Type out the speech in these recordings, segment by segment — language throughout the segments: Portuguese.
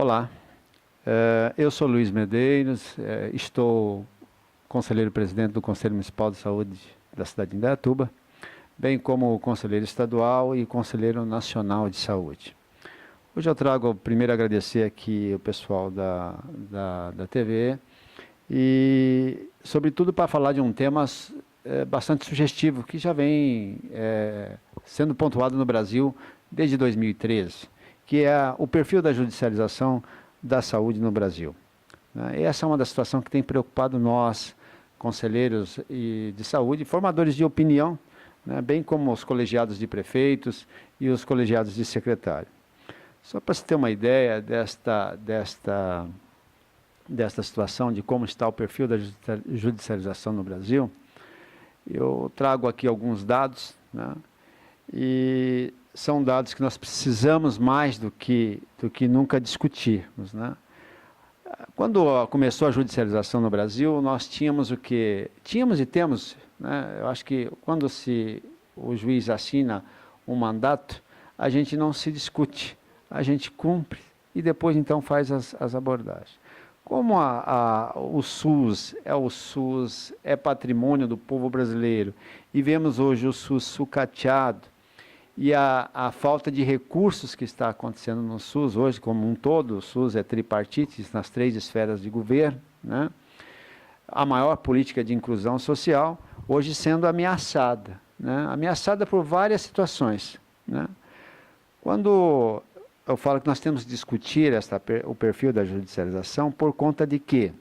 Olá, eu sou Luiz Medeiros, estou conselheiro presidente do Conselho Municipal de Saúde da cidade de Indaiatuba, bem como conselheiro estadual e conselheiro nacional de saúde. Hoje eu trago, primeiro, agradecer aqui o pessoal da TV e, sobretudo, para falar de um tema bastante sugestivo, que já vem sendo pontuado no Brasil desde 2013, que é o perfil da judicialização da saúde no Brasil. Essa é uma das situações que tem preocupado nós, conselheiros de saúde, formadores de opinião, bem como os colegiados de prefeitos e os colegiados de secretário. Só para se ter uma ideia desta situação, de como está o perfil da judicialização no Brasil, eu trago aqui alguns dados, e são dados que nós precisamos mais do que nunca discutirmos. Quando começou a judicialização no Brasil, nós tínhamos o que? Tínhamos e temos, eu acho que quando o juiz assina um mandato, a gente não se discute, a gente cumpre e depois então faz as abordagens. Como o SUS é patrimônio do povo brasileiro e vemos hoje o SUS sucateado e a falta de recursos que está acontecendo no SUS hoje, como um todo, o SUS é tripartite nas 3 esferas de governo, a maior política de inclusão social, hoje sendo ameaçada, ameaçada por várias situações. Quando eu falo que nós temos que discutir o perfil da judicialização por conta de que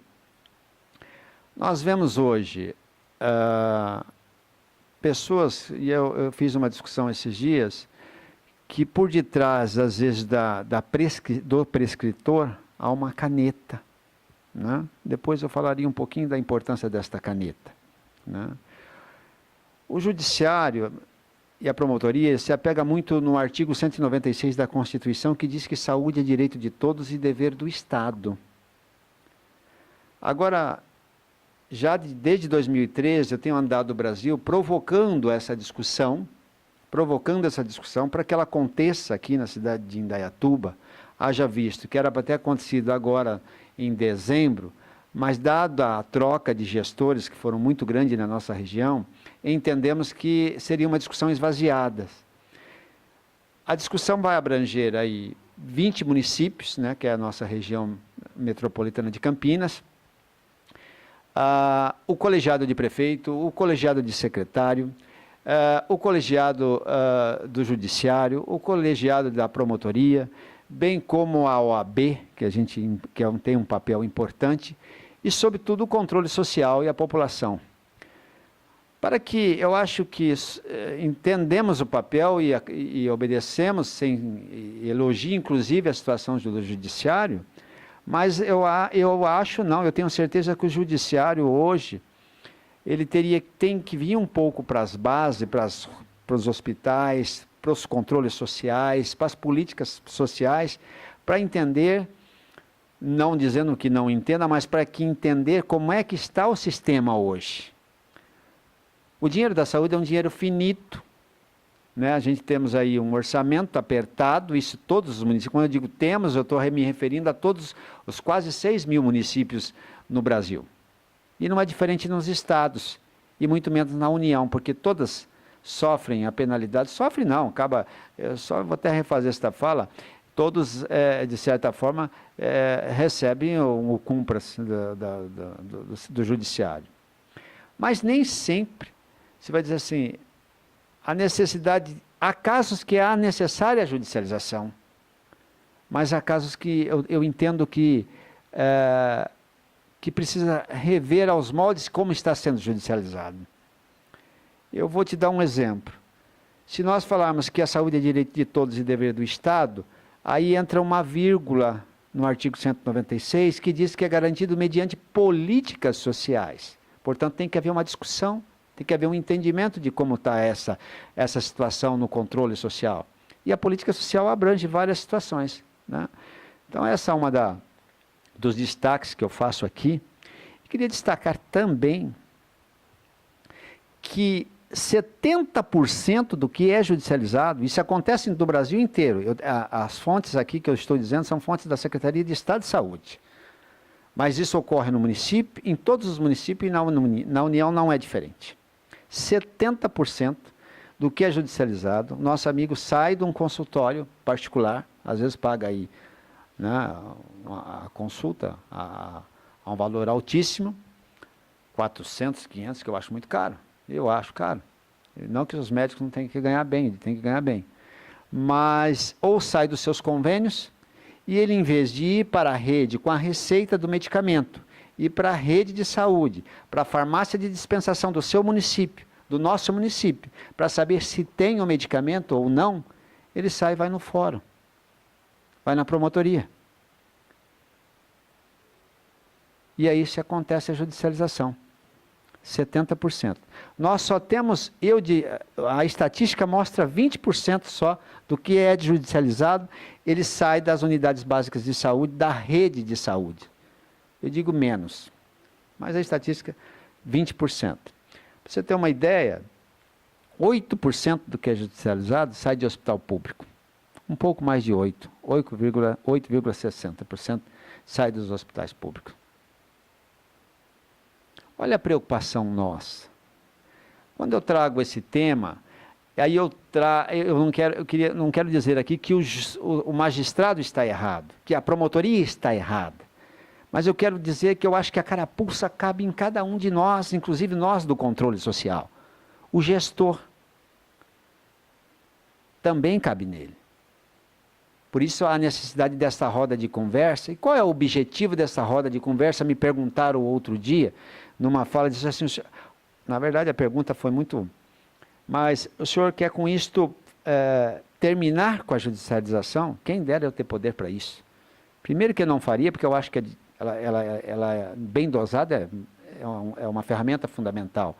nós vemos hoje pessoas, e eu fiz uma discussão esses dias, que por detrás, às vezes, do prescritor, há uma caneta. Depois eu falaria um pouquinho da importância desta caneta. O judiciário e a promotoria se apega muito no artigo 196 da Constituição, que diz que saúde é direito de todos e dever do Estado. Agora, já desde 2013, eu tenho andado no Brasil provocando essa discussão para que ela aconteça aqui na cidade de Indaiatuba, haja visto que era para ter acontecido agora em dezembro, mas dada a troca de gestores que foram muito grande na nossa região, entendemos que seria uma discussão esvaziada. A discussão vai abranger aí 20 municípios, que é a nossa região metropolitana de Campinas, o colegiado de prefeito, o colegiado de secretário, o colegiado do judiciário, o colegiado da promotoria, bem como a OAB, que tem um papel importante, e, sobretudo, o controle social e a população. Para que, eu acho que entendemos o papel e obedecemos, elogio, inclusive, a situação do judiciário, mas eu tenho certeza que o judiciário hoje, ele tem que vir um pouco para as bases, para os hospitais, para os controles sociais, para as políticas sociais, para entender, não dizendo que não entenda, mas para que entender como é que está o sistema hoje. O dinheiro da saúde é um dinheiro finito, a gente temos aí um orçamento apertado, isso todos os municípios, quando eu digo temos, eu estou me referindo a todos os quase 6 mil municípios no Brasil. E não é diferente nos estados, e muito menos na União, porque todas sofrem a penalidade, sofrem não, eu só vou até refazer esta fala, todos, de certa forma, recebem o cumpras do judiciário. Mas nem sempre, você vai dizer assim, há casos que há necessária judicialização, mas há casos que eu entendo que precisa rever aos moldes como está sendo judicializado. Eu vou te dar um exemplo. Se nós falarmos que a saúde é direito de todos e dever do Estado, aí entra uma vírgula no artigo 196, que diz que é garantido mediante políticas sociais. Portanto, tem que haver uma discussão, tem que haver um entendimento de como está essa situação no controle social. E a política social abrange várias situações. Então, essa é uma dos destaques que eu faço aqui. Eu queria destacar também que 70% do que é judicializado, isso acontece no Brasil inteiro. As fontes aqui que eu estou dizendo são fontes da Secretaria de Estado de Saúde. Mas isso ocorre no município, em todos os municípios, e na União não é diferente. 70% do que é judicializado, nosso amigo sai de um consultório particular, às vezes paga aí, né, a consulta a um valor altíssimo, 400, 500, que eu acho muito caro. Eu acho caro. Não que os médicos não tenham que ganhar bem, ele tem que ganhar bem. Mas, ou sai dos seus convênios, e ele, em vez de ir para a rede com a receita do medicamento, ir para a rede de saúde, para a farmácia de dispensação do seu município, do nosso município, para saber se tem o medicamento ou não, ele sai e vai no fórum, vai na promotoria. E aí se acontece a judicialização. 70%. Nós só temos, a estatística mostra 20% só do que é judicializado, ele sai das unidades básicas de saúde, da rede de saúde. Eu digo menos, mas a estatística, 20%. Para você ter uma ideia, 8% do que é judicializado sai de hospital público. Um pouco mais de 8,60% sai dos hospitais públicos. Olha a preocupação nossa. Quando eu trago esse tema, aí eu não quero dizer aqui que o magistrado está errado, que a promotoria está errada. Mas eu quero dizer que eu acho que a carapuça cabe em cada um de nós, inclusive nós do controle social. O gestor também cabe nele. Por isso a necessidade dessa roda de conversa. E qual é o objetivo dessa roda de conversa? Me perguntaram outro dia, numa fala, disse assim, na verdade a pergunta foi muito, mas o senhor quer com isto terminar com a judicialização? Quem dera eu ter poder para isso. Primeiro que eu não faria, porque eu acho que ela bem dosada é uma ferramenta fundamental.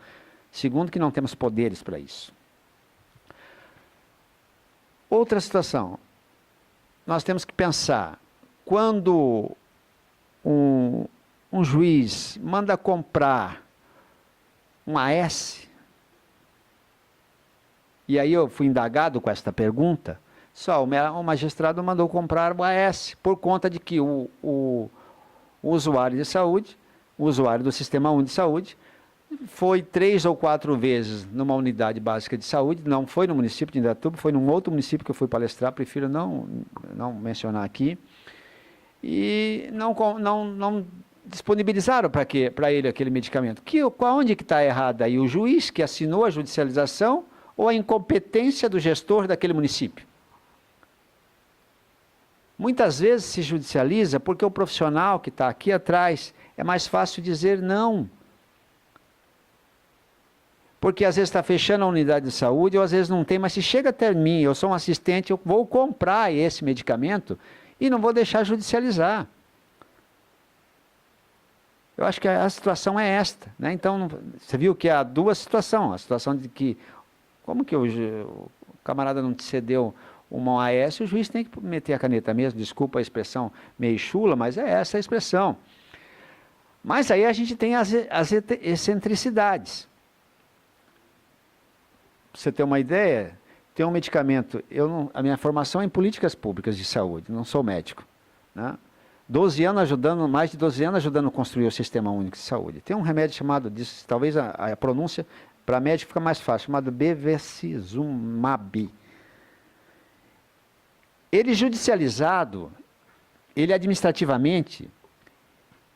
Segundo que não temos poderes para isso. Outra situação, nós temos que pensar, quando um juiz manda comprar um AS, e aí eu fui indagado com esta pergunta, só o magistrado mandou comprar o AS, por conta de que o usuário de saúde, o usuário do Sistema Único de Saúde, foi 3 ou 4 vezes numa unidade básica de saúde, não foi no município de Indaiatuba, foi num outro município que eu fui palestrar, prefiro não mencionar aqui, e não disponibilizaram para ele aquele medicamento. Onde que está errado aí? O juiz que assinou a judicialização ou a incompetência do gestor daquele município? Muitas vezes se judicializa porque o profissional que está aqui atrás é mais fácil dizer não. Porque às vezes está fechando a unidade de saúde, ou às vezes não tem, mas se chega até mim, eu sou um assistente, eu vou comprar esse medicamento e não vou deixar judicializar. Eu acho que a situação é esta, né? Então, você viu que há duas situações. A situação de que, como que o camarada não te cedeu uma AS, o juiz tem que meter a caneta mesmo, desculpa a expressão meio chula, mas é essa a expressão. Mas aí a gente tem as excentricidades. Para você ter uma ideia, tem um medicamento, a minha formação é em políticas públicas de saúde, não sou médico, né? Mais de 12 anos ajudando a construir o Sistema Único de Saúde. Tem um remédio chamado, talvez a pronúncia para médico fica mais fácil, chamado Bevacizumab. Ele judicializado, ele administrativamente,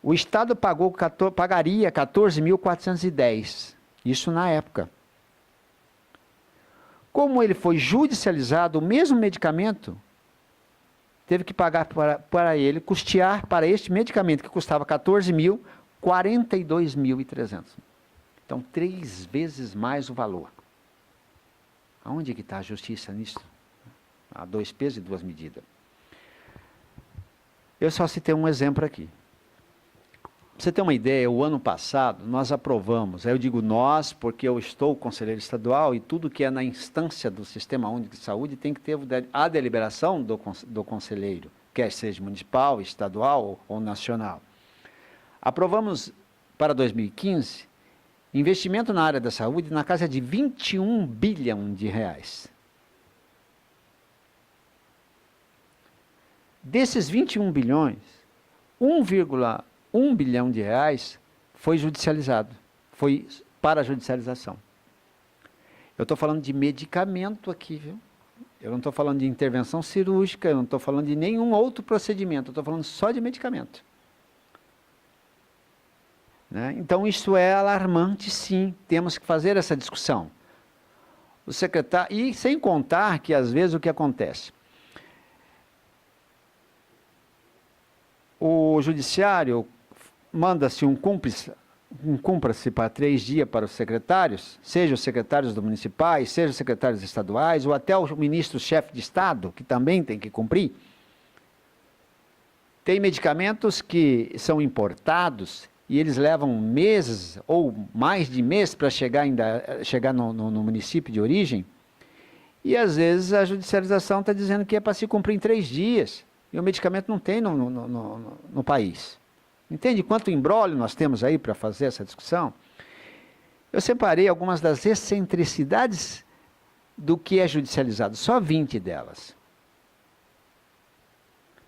o Estado pagaria 14.410, isso na época. Como ele foi judicializado, o mesmo medicamento teve que pagar para ele, custear para este medicamento que custava 14 mil, 42.300. Então, 3 vezes mais o valor. Aonde que está a justiça nisso? Há 2 pesos e 2 medidas. Eu só citei um exemplo aqui. Para você ter uma ideia, o ano passado nós aprovamos, aí eu digo nós, porque eu estou conselheiro estadual e tudo que é na instância do Sistema Único de Saúde tem que ter a deliberação do conselheiro, quer seja municipal, estadual ou nacional. Aprovamos para 2015 Investimento na área da saúde na casa de 21 bilhão de reais. Desses 21 bilhões, 1,1 bilhão de reais foi judicializado, foi para a judicialização. Eu estou falando de medicamento aqui, viu? Eu não estou falando de intervenção cirúrgica, eu não estou falando de nenhum outro procedimento, eu estou falando só de medicamento. Né? Então, isso é alarmante, sim, temos que fazer essa discussão. O secretário, e sem contar que, às vezes, o que acontece? O judiciário manda-se um cúmplice para 3 dias para os secretários, seja os secretários municipais, seja os secretários estaduais, ou até o ministro-chefe de Estado, que também tem que cumprir. Tem medicamentos que são importados e eles levam meses ou mais de mês para chegar no município de origem, e às vezes a judicialização está dizendo que é para se cumprir em 3 dias, e o medicamento não tem no país. Entende quanto imbróglio nós temos aí para fazer essa discussão? Eu separei algumas das excentricidades do que é judicializado, só 20 delas.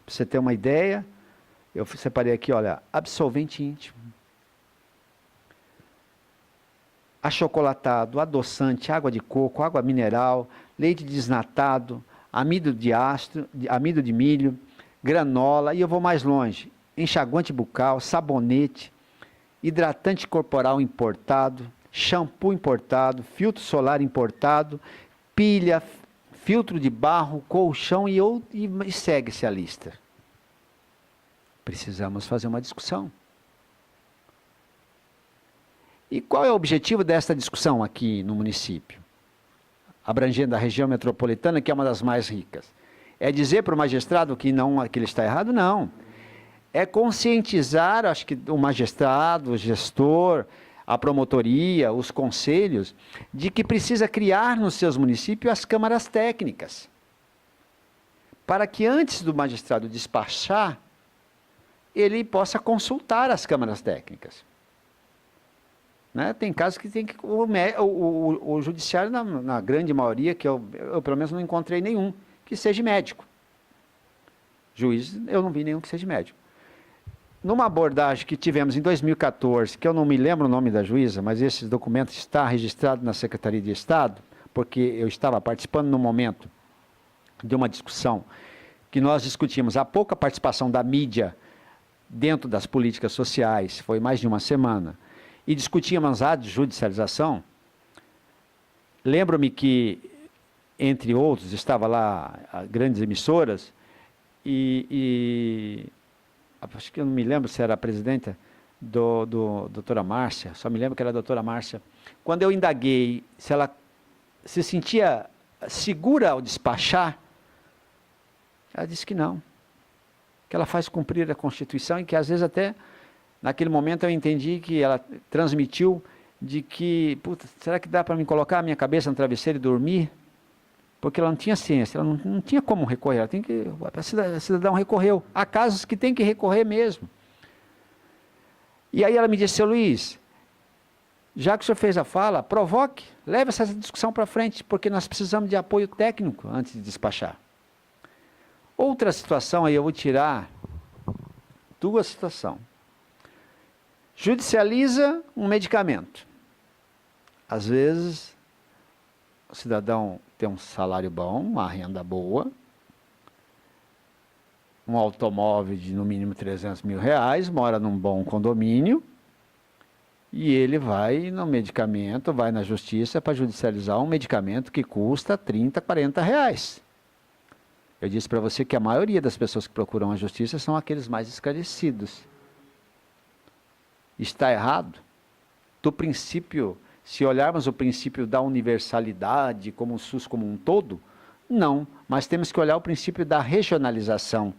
Para você ter uma ideia, eu separei aqui, olha, absolvente íntimo, achocolatado, adoçante, água de coco, água mineral, leite desnatado, amido de milho, granola, e eu vou mais longe, enxaguante bucal, sabonete, hidratante corporal importado, shampoo importado, filtro solar importado, pilha, filtro de barro, colchão e segue-se a lista. Precisamos fazer uma discussão. E qual é o objetivo desta discussão aqui no município? Abrangendo a região metropolitana, que é uma das mais ricas. É dizer para o magistrado que ele está errado? Não. É conscientizar, acho que o magistrado, o gestor, a promotoria, os conselhos, de que precisa criar nos seus municípios as câmaras técnicas. Para que antes do magistrado despachar, ele possa consultar as câmaras técnicas. Né? Tem casos que tem que o judiciário, na grande maioria, que eu pelo menos não encontrei nenhum, que seja médico. Juiz, eu não vi nenhum que seja médico. Numa abordagem que tivemos em 2014, que eu não me lembro o nome da juíza, mas esse documento está registrado na Secretaria de Estado, porque eu estava participando no momento de uma discussão que nós discutimos a pouca participação da mídia dentro das políticas sociais, foi mais de uma semana, e discutíamos a judicialização. Lembro-me que, entre outros, estava lá grandes emissoras, acho que eu não me lembro se era a presidenta doutora Márcia, só me lembro que era a doutora Márcia. Quando eu indaguei se ela se sentia segura ao despachar, ela disse que não, que ela faz cumprir a Constituição e que às vezes até, naquele momento eu entendi que ela transmitiu de que, puta, será que dá para me colocar a minha cabeça no travesseiro e dormir? Porque ela não tinha ciência, ela não tinha como recorrer, a cidadão recorreu. Há casos que tem que recorrer mesmo. E aí ela me disse, seu Luiz, já que o senhor fez a fala, provoque, leve essa discussão para frente, porque nós precisamos de apoio técnico antes de despachar. Outra situação, aí eu vou tirar 2 situações. Judicializa um medicamento. Às vezes, o cidadão tem um salário bom, uma renda boa, um automóvel de no mínimo 300 mil reais, mora num bom condomínio, e ele vai no medicamento, vai na justiça para judicializar um medicamento que custa 30, 40 reais. Eu disse para você que a maioria das pessoas que procuram a justiça são aqueles mais esclarecidos. Está errado? Do princípio, se olharmos o princípio da universalidade como o SUS como um todo, não, mas temos que olhar o princípio da regionalização,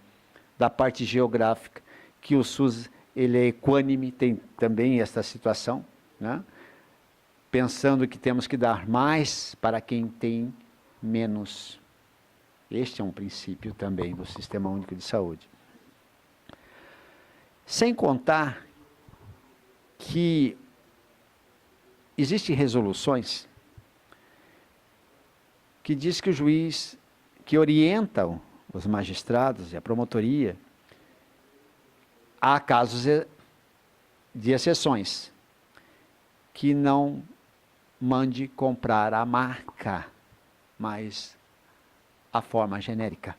da parte geográfica, que o SUS ele é equânime, tem também esta situação, né? Pensando que temos que dar mais para quem tem menos. Este é um princípio também do Sistema Único de Saúde. Sem contar que existem resoluções que diz que o juiz que orienta os magistrados e a promotoria, há casos de exceções, que não mande comprar a marca, mas a forma genérica.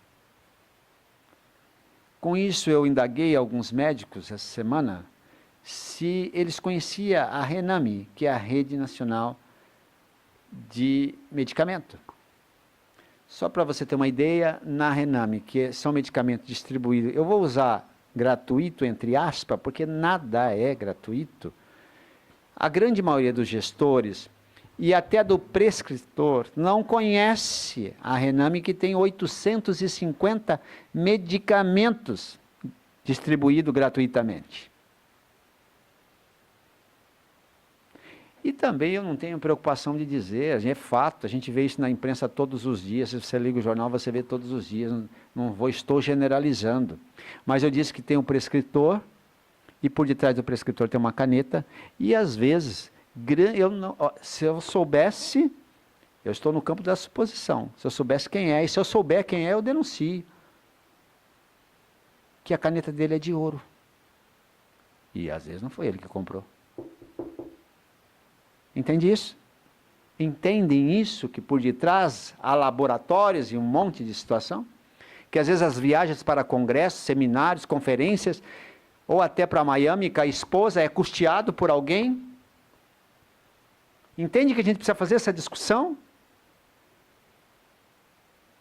Com isso, eu indaguei alguns médicos essa semana se eles conheciam a RENAME, que é a Rede Nacional de Medicamento. Só para você ter uma ideia, na RENAME, que são medicamentos distribuídos, eu vou usar gratuito entre aspas, porque nada é gratuito. A grande maioria dos gestores e até do prescritor não conhece a RENAME, que tem 850 medicamentos distribuídos gratuitamente. E também eu não tenho preocupação de dizer, é fato, a gente vê isso na imprensa todos os dias, se você liga o jornal você vê todos os dias, estou generalizando. Mas eu disse que tem um prescritor, e por detrás do prescritor tem uma caneta, e às vezes, se eu soubesse, eu estou no campo da suposição, se eu soubesse quem é, e se eu souber quem é, eu denuncio, que a caneta dele é de ouro. E às vezes não foi ele que comprou. Entende isso? Entendem isso, que por detrás há laboratórios e um monte de situação? Que às vezes as viagens para congressos, seminários, conferências, ou até para Miami, com a esposa, é custeado por alguém? Entende que a gente precisa fazer essa discussão?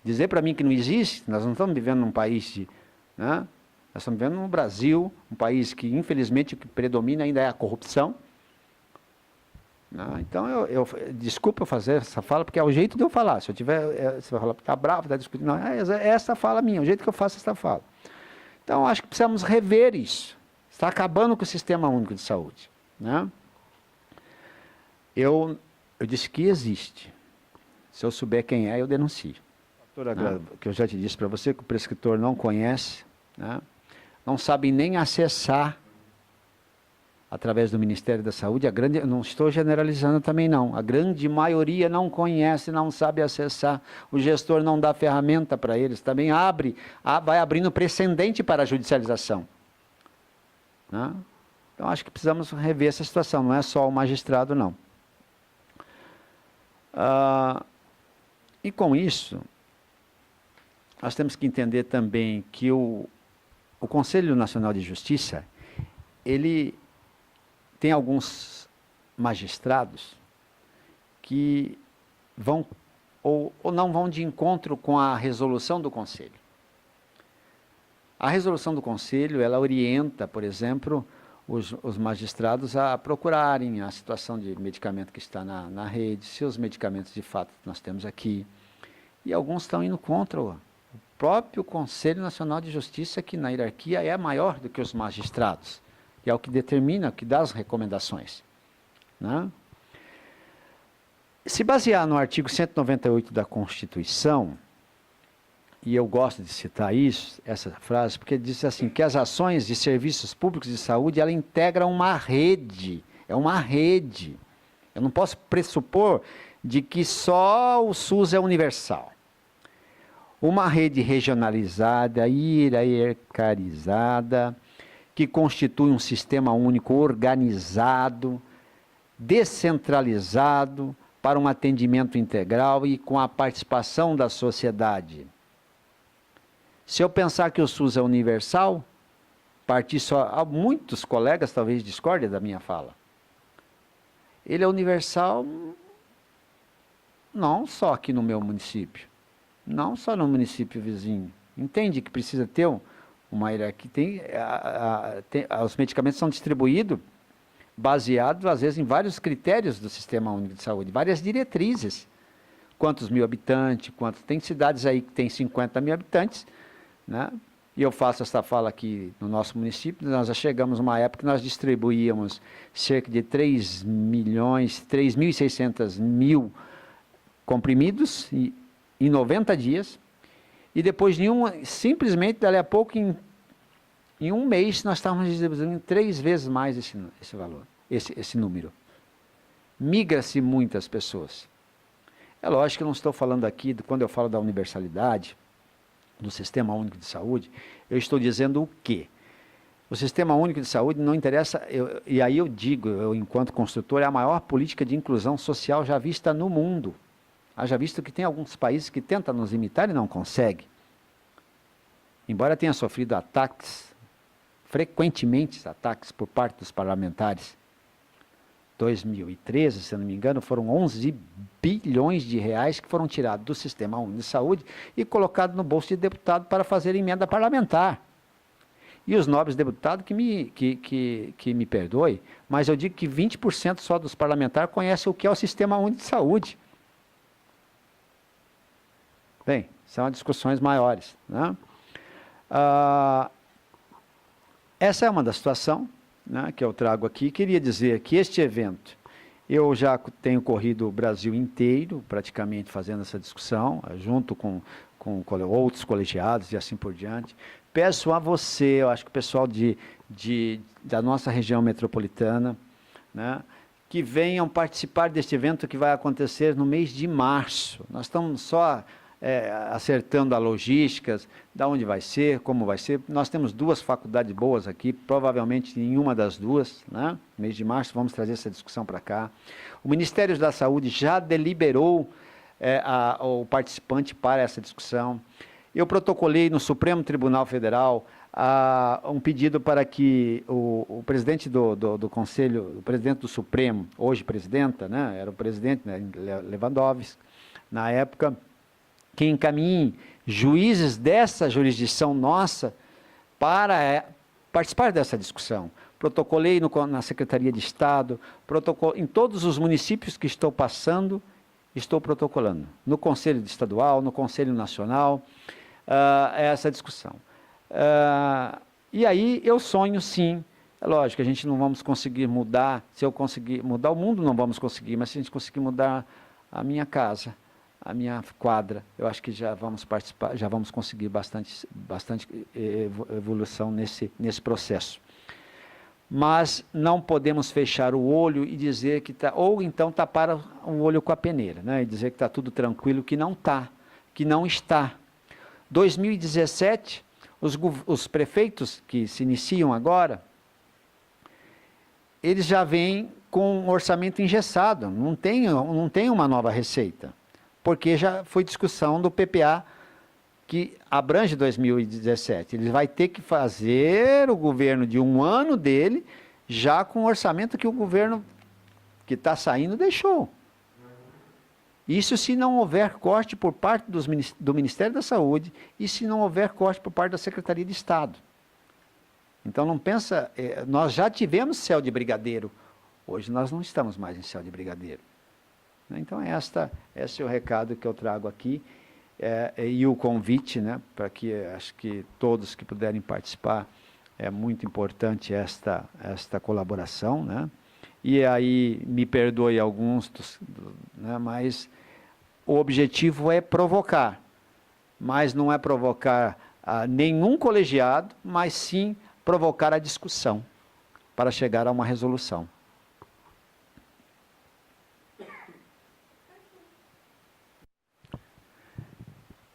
Dizer para mim que não existe, nós não estamos vivendo num país de... Né? Nós estamos vivendo no Brasil, um país que infelizmente o que predomina ainda é a corrupção. Não, então, desculpa eu fazer essa fala, porque é o jeito de eu falar. Se eu tiver, você vai falar, está bravo, está discutindo. Não, é essa fala minha, o jeito que eu faço essa fala. Então, acho que precisamos rever isso. Está acabando com o Sistema Único de Saúde. Né? Eu disse que existe. Se eu souber quem é, eu denuncio. Doutora, que eu já te disse para você, que o prescritor não conhece, né? Não sabe nem acessar através do Ministério da Saúde, não estou generalizando também não, a grande maioria não conhece, não sabe acessar, o gestor não dá ferramenta para eles, também vai abrindo precedente para a judicialização. Né? Então acho que precisamos rever essa situação, não é só o magistrado não. E com isso, nós temos que entender também que o Conselho Nacional de Justiça, ele tem alguns magistrados que vão ou não vão de encontro com a resolução do Conselho. A resolução do Conselho, ela orienta, por exemplo, os magistrados a procurarem a situação de medicamento que está na rede, se os medicamentos de fato nós temos aqui. E alguns estão indo contra o próprio Conselho Nacional de Justiça, que na hierarquia é maior do que os magistrados. E é o que determina, o que dá as recomendações. Né? Se basear no artigo 198 da Constituição, e eu gosto de citar essa frase, porque diz assim, que as ações de serviços públicos de saúde, ela integram uma rede, é uma rede. Eu não posso pressupor de que só o SUS é universal. Uma rede regionalizada, hierarquizada, que constitui um sistema único organizado, descentralizado, para um atendimento integral e com a participação da sociedade. Se eu pensar que o SUS é universal, muitos colegas talvez discordem da minha fala. Ele é universal não só aqui no meu município, não só no município vizinho. Entende que precisa ter uma hierarquia, os medicamentos são distribuídos baseados, às vezes, em vários critérios do Sistema Único de Saúde, várias diretrizes. Quantos mil habitantes, tem cidades aí que tem 50 mil habitantes, né? E eu faço essa fala aqui no nosso município, nós já chegamos numa época que nós distribuíamos cerca de 3.600 mil comprimidos em 90 dias, e depois simplesmente, dali a pouco, em um mês, nós estávamos distribuindo 3 vezes mais esse valor, esse número. migra-se muitas pessoas. É lógico que eu não estou falando aqui, quando eu falo da universalidade, do Sistema Único de Saúde, eu estou dizendo o quê? O Sistema Único de Saúde não interessa, e aí eu digo, eu enquanto construtor, é a maior política de inclusão social já vista no mundo. Haja visto que tem alguns países que tentam nos imitar e não conseguem. Embora tenha sofrido ataques, frequentemente ataques por parte dos parlamentares. 2013, se não me engano, foram 11 bilhões de reais que foram tirados do Sistema Único de Saúde e colocados no bolso de deputado para fazer emenda parlamentar. E os nobres deputados que me perdoem, mas eu digo que 20% só dos parlamentares conhecem o que é o Sistema Único de Saúde. Bem, são discussões maiores, né? Essa é uma da situação, né, que eu trago aqui. Queria dizer que este evento, eu já tenho corrido o Brasil inteiro, praticamente fazendo essa discussão, junto com outros colegiados e assim por diante. Peço a você, eu acho que o pessoal da nossa região metropolitana, né, que venham participar deste evento que vai acontecer no mês de março. Nós estamos só acertando a logística, da onde vai ser, como vai ser. Nós temos duas faculdades boas aqui, provavelmente em uma das duas, né? No mês de março vamos trazer essa discussão para cá. O Ministério da Saúde já deliberou o participante para essa discussão. Eu protocolei no Supremo Tribunal Federal um pedido para que o presidente do Conselho, o presidente do Supremo, hoje presidenta, né? Era o presidente, né? Lewandowski, na época, que encaminhe juízes dessa jurisdição nossa para participar dessa discussão. Protocolei na Secretaria de Estado, em todos os municípios que estou passando, estou protocolando. No Conselho Estadual, no Conselho Nacional, essa discussão. E aí eu sonho sim, é lógico, a gente não vamos conseguir mudar, se eu conseguir mudar o mundo não vamos conseguir, mas se a gente conseguir mudar a minha casa, a minha quadra, eu acho que já vamos participar, já vamos conseguir bastante evolução nesse processo. Mas não podemos fechar o olho e dizer que está, ou então tapar o olho com a peneira, né? E dizer que está tudo tranquilo, que não está, que não está. 2017, os prefeitos que se iniciam agora, eles já vêm com um orçamento engessado, não tem uma nova receita. Porque já foi discussão do PPA, que abrange 2017. Ele vai ter que fazer o governo de um ano dele, já com o orçamento que o governo que está saindo deixou. Isso se não houver corte por parte do Ministério da Saúde e se não houver corte por parte da Secretaria de Estado. Então não pensa, nós já tivemos céu de brigadeiro, hoje nós não estamos mais em céu de brigadeiro. Então esse é o recado que eu trago aqui, e o convite, né, para que acho que todos que puderem participar, é muito importante esta colaboração, né? E aí me perdoe alguns, né, mas o objetivo é provocar, mas não é provocar nenhum colegiado, mas sim provocar a discussão para chegar a uma resolução.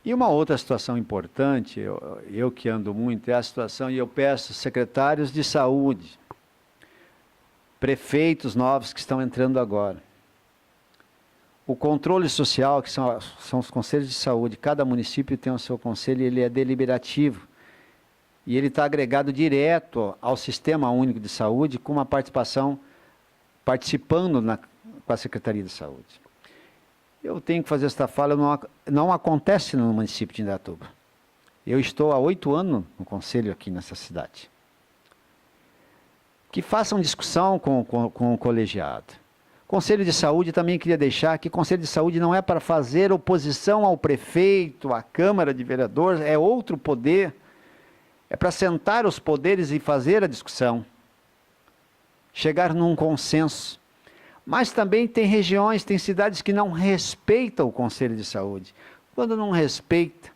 E uma outra situação importante, eu que ando muito, é a situação, e eu peço secretários de saúde, prefeitos novos que estão entrando agora. O controle social, que são os conselhos de saúde, cada município tem o seu conselho, ele é deliberativo. E ele está agregado direto ao Sistema Único de Saúde, com uma participação, participando com a Secretaria de Saúde. Eu tenho que fazer esta fala, não acontece no município de Indaiatuba. Eu estou há 8 anos no conselho aqui nessa cidade. Que façam discussão com o colegiado. Conselho de Saúde também queria deixar que Conselho de Saúde não é para fazer oposição ao prefeito, à Câmara de Vereadores, é outro poder. É para sentar os poderes e fazer a discussão. Chegar num consenso. Mas também tem regiões, tem cidades que não respeitam o Conselho de Saúde. Quando não respeita,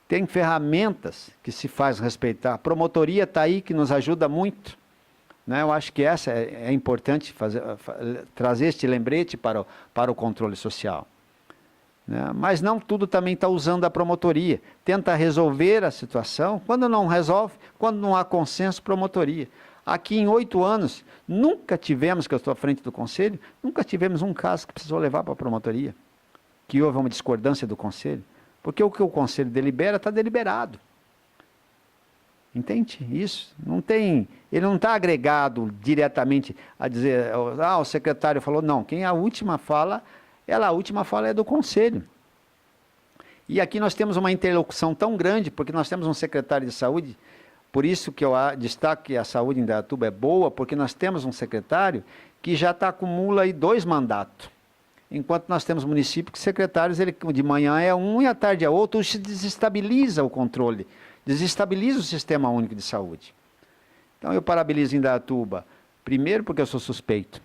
tem ferramentas que se faz respeitar. A promotoria está aí, que nos ajuda muito. né? Eu acho que essa é importante trazer este lembrete para o controle social. Né? Mas não tudo também está usando a promotoria. Tenta resolver a situação, quando não resolve, quando não há consenso, promotoria. Aqui em 8 anos, nunca tivemos, que eu estou à frente do conselho, nunca tivemos um caso que precisou levar para a promotoria, que houve uma discordância do conselho, porque o que o conselho delibera está deliberado. Entende isso? Não tem, ele não está agregado diretamente a dizer, o secretário falou, não, quem a última fala é do conselho. E aqui nós temos uma interlocução tão grande, porque nós temos um secretário de saúde, por isso que eu destaco que a saúde em Indaiatuba é boa, porque nós temos um secretário que já acumula aí 2 mandatos. Enquanto nós temos municípios que secretários, ele de manhã é um e à tarde é outro, isso desestabiliza o controle, desestabiliza o sistema único de saúde. Então eu parabenizo Indaiatuba, primeiro porque eu sou suspeito,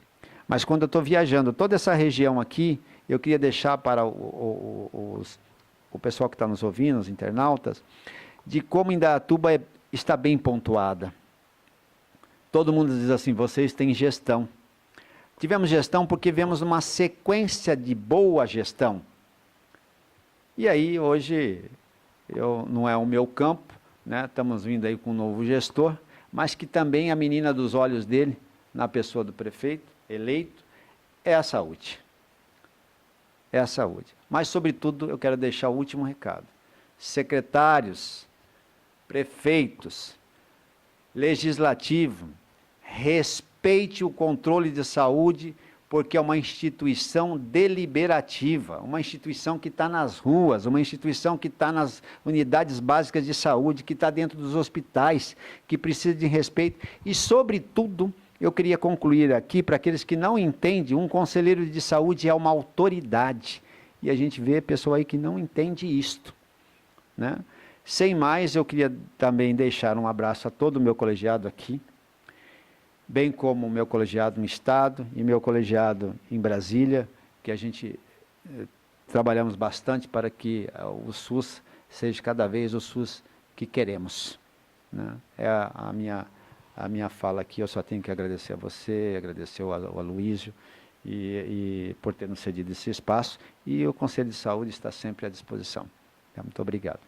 mas quando eu estou viajando toda essa região aqui, eu queria deixar para o pessoal que está nos ouvindo, os internautas, de como Indaiatuba está bem pontuada. Todo mundo diz assim, vocês têm gestão. Tivemos gestão porque vemos uma sequência de boa gestão. E aí, hoje, não é o meu campo, né? Estamos vindo aí com um novo gestor, mas que também a menina dos olhos dele, na pessoa do prefeito eleito, é a saúde. É a saúde. Mas, sobretudo, eu quero deixar o último recado. Secretários, prefeitos, legislativo, respeite o controle de saúde, porque é uma instituição deliberativa, uma instituição que está nas ruas, uma instituição que está nas unidades básicas de saúde, que está dentro dos hospitais, que precisa de respeito. E, sobretudo, eu queria concluir aqui, para aqueles que não entendem, um conselheiro de saúde é uma autoridade. E a gente vê pessoa aí que não entende isto, né? Sem mais, eu queria também deixar um abraço a todo o meu colegiado aqui, bem como o meu colegiado no Estado e meu colegiado em Brasília, que a gente trabalhamos bastante para que o SUS seja cada vez o SUS que queremos, né? É a minha fala aqui, eu só tenho que agradecer a você, agradecer ao Aloísio, e por ter nos cedido esse espaço, e o Conselho de Saúde está sempre à disposição. Muito obrigado.